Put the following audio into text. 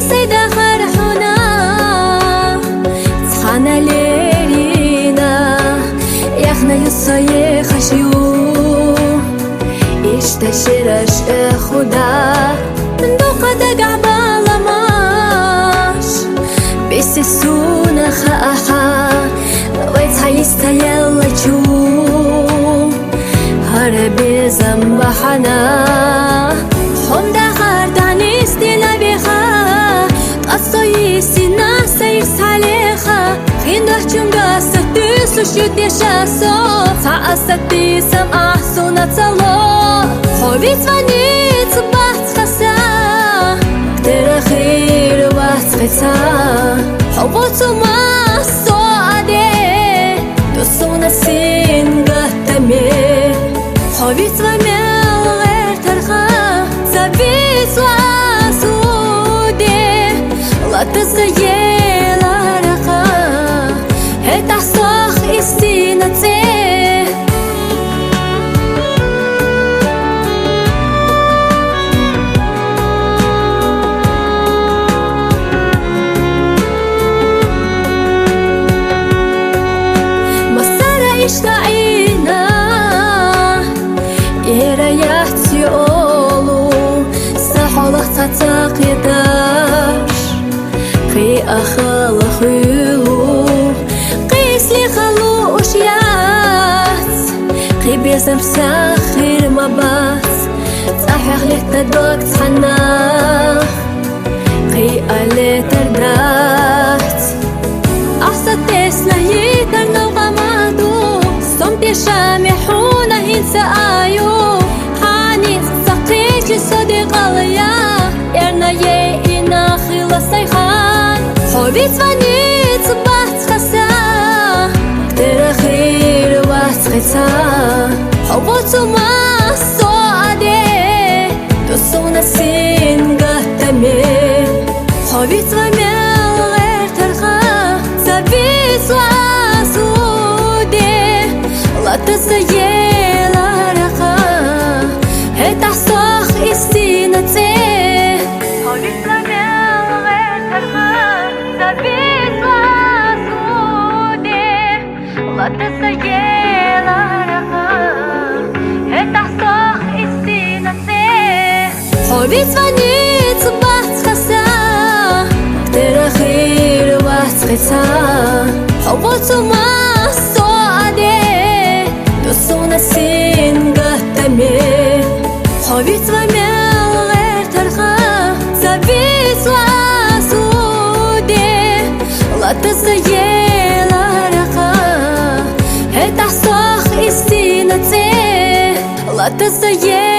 سيدة فرحنا تخانا ليرينا يخنا يصاي خشيو يشتشرش خدا من دوقة دقع بالماش بيسسونا خاحا ويتحيستا يلا جو هربي زنبحنا هم دخار دانيس دينا بيخا تقصيسي ناسا يرساليخا خين دحجونغا ستيسو شود يشاسو تعاستي سم أحسونا تلو خوبي تفانيت بحت خسا كتير خير بحت خسا حبوتو ما سوعدي دوسونا سين قهتمي خوبي تفامل غير ترخا سبيت واسودي لا تزغي لا رخا هتا صاخ استينتي İştahina Yerayahti olu Saholah tatak yedar Qi akhala khulu Qisli khalu ushiyat Qi biyasam sakhir mabat Tahih lihtadok thanah Qi ale tardat Ahsad tesla yitar nawqamadu شامحونا هنسى آيو حاني سقيك صديق ليا يرنا يينا خلاص سيخان حبي تفانيت بحت خسا كتير خير بحت خسا حبوتو ما سوعدي دوسونا سين قهتمي حبي تفامل غير ترخا سبيت لا تزغي لا رخا هتا صاخ استينتي حبي تفامل غير ترخا سبيت واسودي لا تزغي لا رخا هتا صاخ استينتي حبي تفانيت بحت خسا كتير خير بحت خسا حبوتو ما دوسونا سين قهتمي حبي تفامل غير ترخا سبيت واسودي لا تزغي لا رخا هتا صاخ استينتي لا تزغي